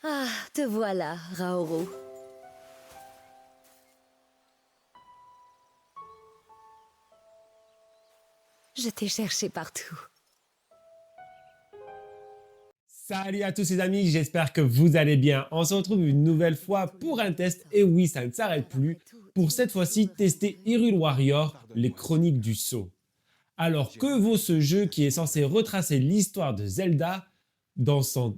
Ah, te voilà, Raoru. Je t'ai cherché partout. Salut à tous les amis, j'espère que vous allez bien. On se retrouve une nouvelle fois pour un test, et oui, ça ne s'arrête plus, pour cette fois-ci tester Hyrule Warrior, les chroniques du Sceau. Alors, que vaut ce jeu qui est censé retracer l'histoire de Zelda dans son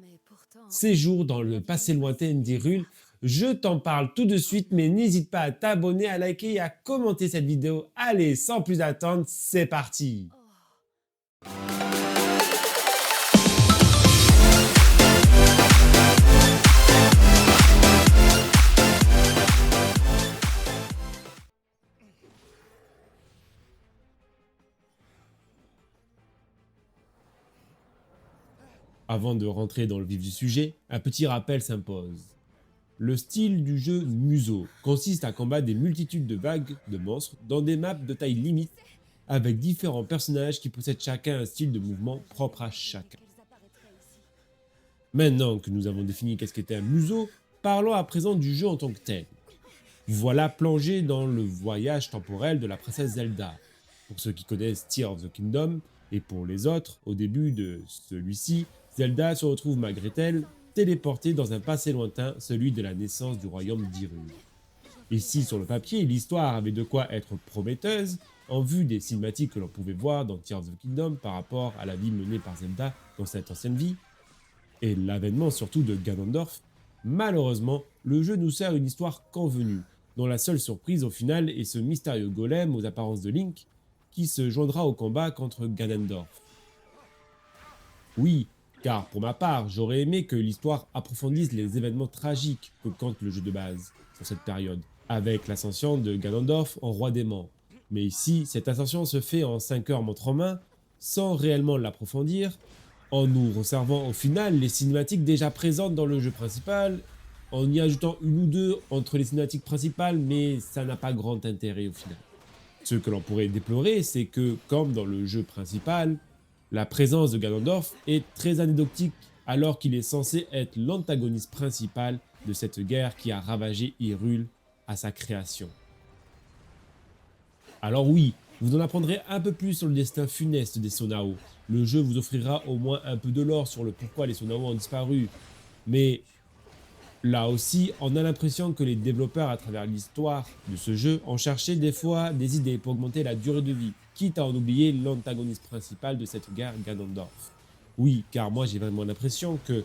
séjour dans le passé lointain d'Hyrule? Je t'en parle tout de suite, mais n'hésite pas à t'abonner, à liker et à commenter cette vidéo. Allez, sans plus attendre, c'est parti! Avant de rentrer dans le vif du sujet, un petit rappel s'impose. Le style du jeu Muso consiste à combattre des multitudes de vagues de monstres dans des maps de taille limite avec différents personnages qui possèdent chacun un style de mouvement propre à chacun. Maintenant que nous avons défini qu'est-ce qu'était un Muso, parlons à présent du jeu en tant que tel. Vous voilà plongé dans le voyage temporel de la princesse Zelda. Pour ceux qui connaissent Tears of the Kingdom, et pour les autres, au début de celui-ci, Zelda se retrouve malgré elle téléportée dans un passé lointain, celui de la naissance du royaume d'Hyrule. Ici, sur le papier, l'histoire avait de quoi être prometteuse, en vue des cinématiques que l'on pouvait voir dans Tears of the Kingdom par rapport à la vie menée par Zelda dans cette ancienne vie, et l'avènement surtout de Ganondorf. Malheureusement, le jeu nous sert une histoire convenue, dont la seule surprise au final est ce mystérieux golem aux apparences de Link, qui se joindra au combat contre Ganondorf. Oui, car pour ma part, j'aurais aimé que l'histoire approfondisse les événements tragiques que compte le jeu de base sur cette période, avec l'ascension de Ganondorf en roi démon. Mais ici, cette ascension se fait en 5 heures montre en main, sans réellement l'approfondir, en nous réservant au final les cinématiques déjà présentes dans le jeu principal, en y ajoutant une ou deux entre les cinématiques principales, mais ça n'a pas grand intérêt au final. Ce que l'on pourrait déplorer, c'est que, comme dans le jeu principal, la présence de Ganondorf est très anecdotique alors qu'il est censé être l'antagoniste principal de cette guerre qui a ravagé Hyrule à sa création. Alors oui, vous en apprendrez un peu plus sur le destin funeste des Sonao. Le jeu vous offrira au moins un peu de lore sur le pourquoi les Sonao ont disparu. Mais là aussi, on a l'impression que les développeurs à travers l'histoire de ce jeu ont cherché des fois des idées pour augmenter la durée de vie, quitte à en oublier l'antagoniste principal de cette guerre, Ganondorf. Oui, car moi j'ai vraiment l'impression que,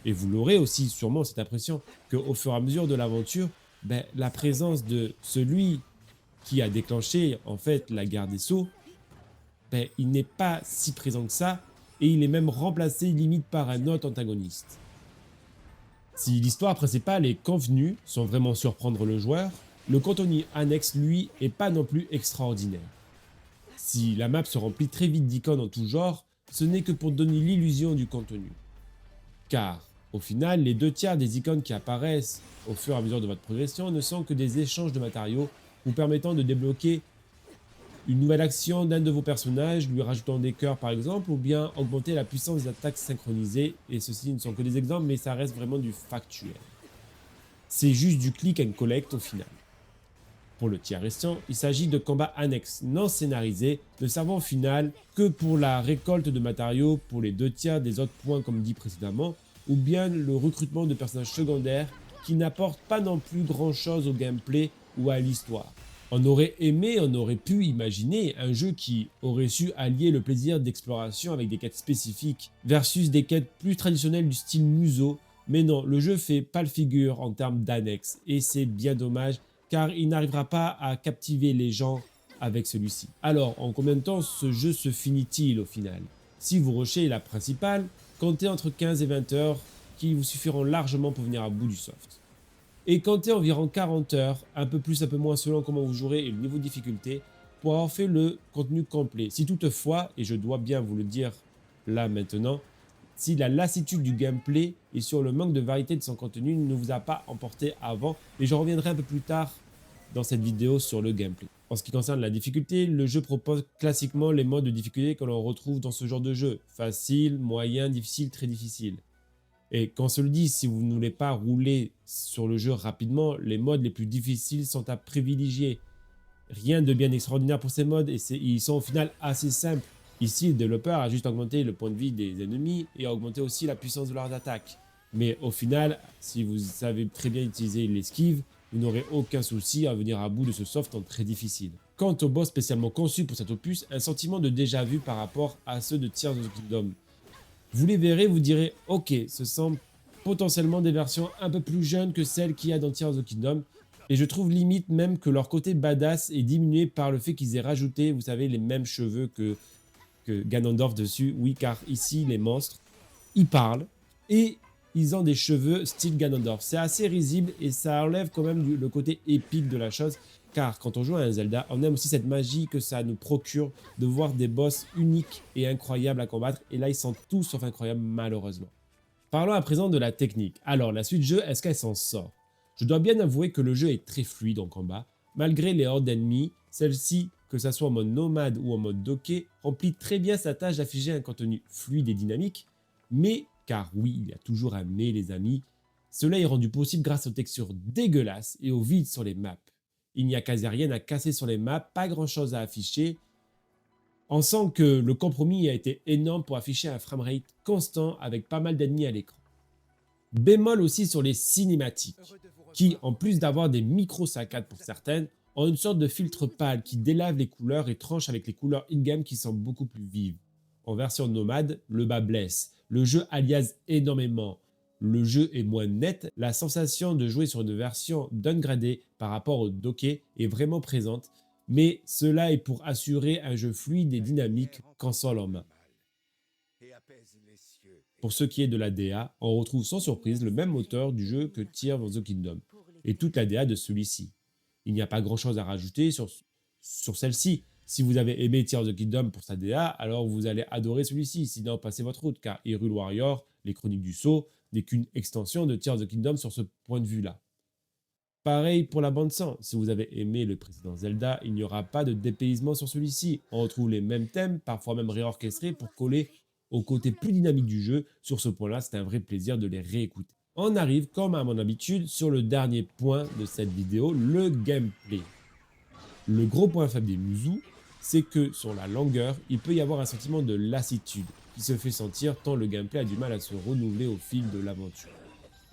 et vous l'aurez aussi sûrement cette impression, qu'au fur et à mesure de l'aventure, la présence de celui qui a déclenché en fait la guerre des Sceaux, il n'est pas si présent que ça, et il est même remplacé limite par un autre antagoniste. Si l'histoire principale est convenue, sans vraiment surprendre le joueur, le contenu annexe, lui, est pas non plus extraordinaire. Si la map se remplit très vite d'icônes en tout genre, ce n'est que pour donner l'illusion du contenu. Car, au final, les 2 tiers des icônes qui apparaissent au fur et à mesure de votre progression ne sont que des échanges de matériaux vous permettant de débloquer une nouvelle action d'un de vos personnages, lui rajoutant des cœurs par exemple, ou bien augmenter la puissance des attaques synchronisées, et ceci ne sont que des exemples, mais ça reste vraiment du factuel. C'est juste du click and collect au final. Pour le tiers restant, il s'agit de combats annexes non scénarisés, ne servant au final que pour la récolte de matériaux pour les 2 tiers des autres points comme dit précédemment, ou bien le recrutement de personnages secondaires qui n'apportent pas non plus grand chose au gameplay ou à l'histoire. On aurait aimé, on aurait pu imaginer un jeu qui aurait su allier le plaisir d'exploration avec des quêtes spécifiques versus des quêtes plus traditionnelles du style Muso, mais non, le jeu fait pas le figure en termes d'annexes et c'est bien dommage car il n'arrivera pas à captiver les gens avec celui-ci. Alors, en combien de temps ce jeu se finit-il au final? Si vous rushez la principale, comptez entre 15 et 20 heures qui vous suffiront largement pour venir à bout du soft. Et comptez environ 40 heures, un peu plus, un peu moins selon comment vous jouerez et le niveau de difficulté, pour avoir fait le contenu complet. Si toutefois, et je dois bien vous le dire là maintenant, si la lassitude du gameplay et sur le manque de variété de son contenu ne vous a pas emporté avant, et je reviendrai un peu plus tard dans cette vidéo sur le gameplay. En ce qui concerne la difficulté, le jeu propose classiquement les modes de difficulté que l'on retrouve dans ce genre de jeu. Facile, moyen, difficile, très difficile. Et quand on se le dit, si vous ne voulez pas rouler sur le jeu rapidement, les modes les plus difficiles sont à privilégier. Rien de bien extraordinaire pour ces modes et ils sont au final assez simples. Ici, le développeur a juste augmenté le point de vie des ennemis et a augmenté aussi la puissance de leurs attaques. Mais au final, si vous savez très bien utiliser l'esquive, vous n'aurez aucun souci à venir à bout de ce soft en très difficile. Quant au boss spécialement conçu pour cet opus, un sentiment de déjà-vu par rapport à ceux de Tears of the Kingdom. Vous les verrez, vous direz « Ok, ce sont potentiellement des versions un peu plus jeunes que celles qu'il y a dans Tears of the Kingdom ». Et je trouve limite même que leur côté badass est diminué par le fait qu'ils aient rajouté, vous savez, les mêmes cheveux que Ganondorf dessus. Oui, car ici, les monstres, ils parlent et ils ont des cheveux style Ganondorf. C'est assez risible et ça enlève quand même le côté épique de la chose. Car quand on joue à un Zelda, on aime aussi cette magie que ça nous procure de voir des boss uniques et incroyables à combattre. Et là, ils sont tous sauf incroyables, malheureusement. Parlons à présent de la technique. Alors, la suite jeu, est-ce qu'elle s'en sort? Je dois bien avouer que le jeu est très fluide en combat. Malgré les hordes d'ennemis, celle-ci, que ce soit en mode nomade ou en mode docké, remplit très bien sa tâche d'afficher un contenu fluide et dynamique. Mais, car oui, il y a toujours un mais les amis, cela est rendu possible grâce aux textures dégueulasses et au vide sur les maps. Il n'y a quasi rien à casser sur les maps, pas grand chose à afficher. On sent que le compromis a été énorme pour afficher un framerate constant avec pas mal d'ennemis à l'écran. Bémol aussi sur les cinématiques, qui, en plus d'avoir des micro-saccades pour certaines, ont une sorte de filtre pâle qui délave les couleurs et tranche avec les couleurs in-game qui sont beaucoup plus vives. En version nomade, le bas blesse, le jeu aliase énormément, le jeu est moins net, la sensation de jouer sur une version downgradée par rapport au docké est vraiment présente, mais cela est pour assurer un jeu fluide et dynamique console en main. Pour ce qui est de la DA, on retrouve sans surprise le même moteur du jeu que Tears of the Kingdom, et toute la DA de celui-ci. Il n'y a pas grand chose à rajouter sur celle-ci. Si vous avez aimé Tears of the Kingdom pour sa DA, alors vous allez adorer celui-ci, sinon passez votre route, car Hyrule Warrior, les Chroniques du Sceau, n'est qu'une extension de Tears of the Kingdom sur ce point de vue-là. Pareil pour la bande-son, si vous avez aimé le précédent Zelda, il n'y aura pas de dépaysement sur celui-ci. On retrouve les mêmes thèmes, parfois même réorchestrés pour coller au côté plus dynamique du jeu. Sur ce point-là, c'est un vrai plaisir de les réécouter. On arrive, comme à mon habitude, sur le dernier point de cette vidéo, le gameplay. Le gros point faible des Musou, c'est que sur la longueur, il peut y avoir un sentiment de lassitude qui se fait sentir tant le gameplay a du mal à se renouveler au fil de l'aventure.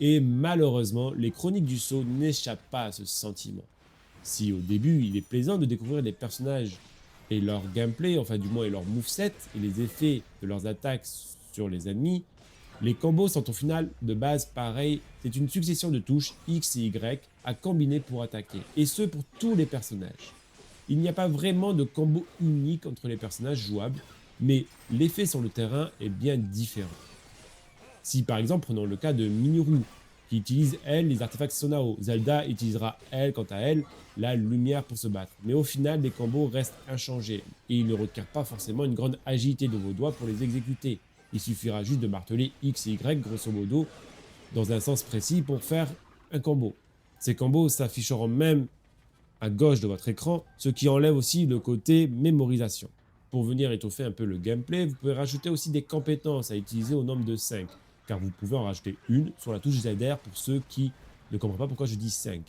Et malheureusement, les Chroniques du Sceau n'échappent pas à ce sentiment. Si au début, il est plaisant de découvrir les personnages et leur gameplay, enfin du moins et leur moveset et les effets de leurs attaques sur les ennemis, les combos sont au final de base pareils, c'est une succession de touches X et Y à combiner pour attaquer, et ce pour tous les personnages. Il n'y a pas vraiment de combo unique entre les personnages jouables, mais l'effet sur le terrain est bien différent. Si par exemple prenons le cas de Minoru, qui utilise elle les artefacts Sonao, Zelda utilisera elle quant à elle la lumière pour se battre. Mais au final les combos restent inchangés et ils ne requièrent pas forcément une grande agilité de vos doigts pour les exécuter. Il suffira juste de marteler X et Y grosso modo dans un sens précis pour faire un combo. Ces combos s'afficheront même à gauche de votre écran, ce qui enlève aussi le côté mémorisation. Pour venir étoffer un peu le gameplay, vous pouvez rajouter aussi des compétences à utiliser au nombre de 5, car vous pouvez en rajouter une sur la touche ZR pour ceux qui ne comprennent pas pourquoi je dis 5.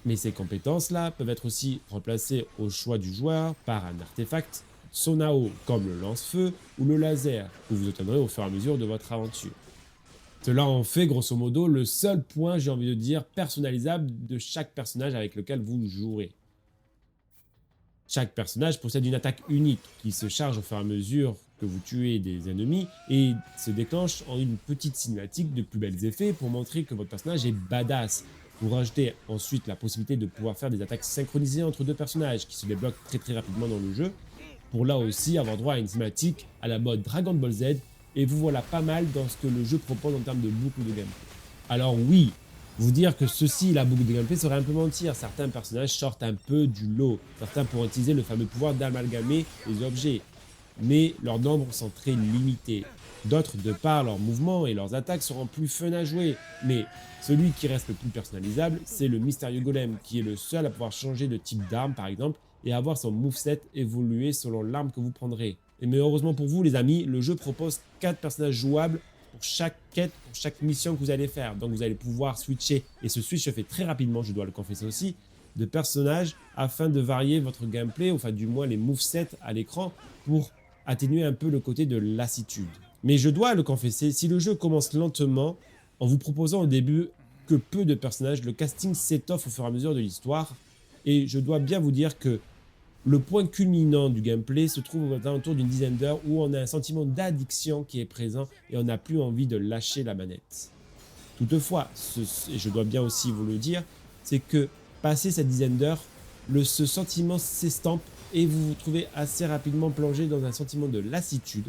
Mais ces compétences-là peuvent être aussi remplacées au choix du joueur par un artefact Sonao comme le lance-feu ou le laser, que vous obtiendrez au fur et à mesure de votre aventure. Cela en fait grosso modo le seul point, j'ai envie de dire, personnalisable de chaque personnage avec lequel vous jouerez. Chaque personnage possède une attaque unique qui se charge au fur et à mesure que vous tuez des ennemis et se déclenche en une petite cinématique de plus belles effets pour montrer que votre personnage est badass. Vous rajoutez ensuite la possibilité de pouvoir faire des attaques synchronisées entre deux personnages qui se débloquent très rapidement dans le jeu pour là aussi avoir droit à une cinématique à la mode Dragon Ball Z et vous voilà pas mal dans ce que le jeu propose en termes de boucle de gameplay. Alors oui, vous dire que ceci, la boucle de gameplay, serait un peu mentir. Certains personnages sortent un peu du lot. Certains pourront utiliser le fameux pouvoir d'amalgamer les objets. Mais leurs nombres sont très limités. D'autres, de par leurs mouvements et leurs attaques, seront plus fun à jouer. Mais celui qui reste le plus personnalisable, c'est le mystérieux golem, qui est le seul à pouvoir changer de type d'arme par exemple, et avoir son moveset évoluer selon l'arme que vous prendrez. Et mais heureusement pour vous les amis, le jeu propose 4 personnages jouables pour chaque quête, pour chaque mission que vous allez faire. Donc vous allez pouvoir switcher, et ce switch se fait très rapidement, je dois le confesser aussi, de personnages afin de varier votre gameplay, enfin du moins les movesets à l'écran pour atténuer un peu le côté de lassitude. Mais je dois le confesser, si le jeu commence lentement, en vous proposant au début que peu de personnages, le casting s'étoffe au fur et à mesure de l'histoire, et je dois bien vous dire que le point culminant du gameplay se trouve aux alentours d'une dizaine d'heures où on a un sentiment d'addiction qui est présent et on n'a plus envie de lâcher la manette. Toutefois, et je dois bien aussi vous le dire, c'est que passé cette dizaine d'heures, ce sentiment s'estampe et vous vous trouvez assez rapidement plongé dans un sentiment de lassitude.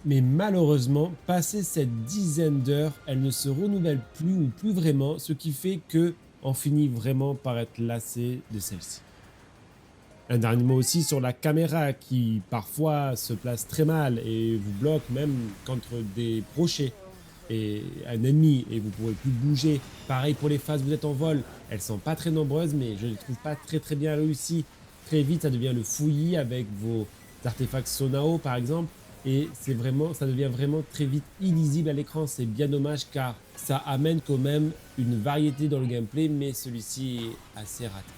Mais malheureusement, passé cette dizaine d'heures, elle ne se renouvelle plus ou plus vraiment, ce qui fait que on finit vraiment par être lassé de celle-ci. Un dernier mot aussi sur la caméra qui parfois se place très mal et vous bloque même contre des rochers et un ennemi et vous ne pourrez plus bouger. Pareil pour les phases, vous êtes en vol, elles sont pas très nombreuses mais je ne les trouve pas très bien réussies. Très vite ça devient le fouillis avec vos artefacts Sonao par exemple et ça devient vraiment très vite illisible à l'écran. C'est bien dommage car ça amène quand même une variété dans le gameplay mais celui-ci est assez raté.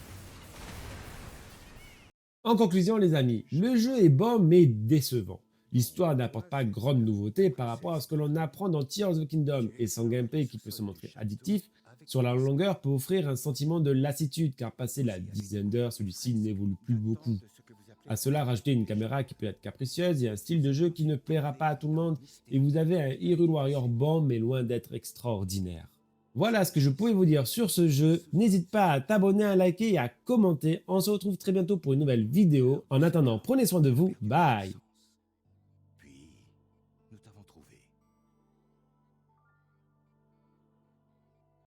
En conclusion les amis, le jeu est bon mais décevant. L'histoire n'apporte pas grande nouveauté par rapport à ce que l'on apprend dans Tears of the Kingdom et son gameplay qui peut se montrer addictif, sur la longueur peut offrir un sentiment de lassitude car passé la dizaine d'heures, celui-ci n'évolue plus beaucoup. À cela, rajoutez une caméra qui peut être capricieuse et un style de jeu qui ne plaira pas à tout le monde et vous avez un Hyrule Warrior bon mais loin d'être extraordinaire. Voilà ce que je pouvais vous dire sur ce jeu. N'hésite pas à t'abonner, à liker et à commenter. On se retrouve très bientôt pour une nouvelle vidéo. En attendant, prenez soin de vous. Bye!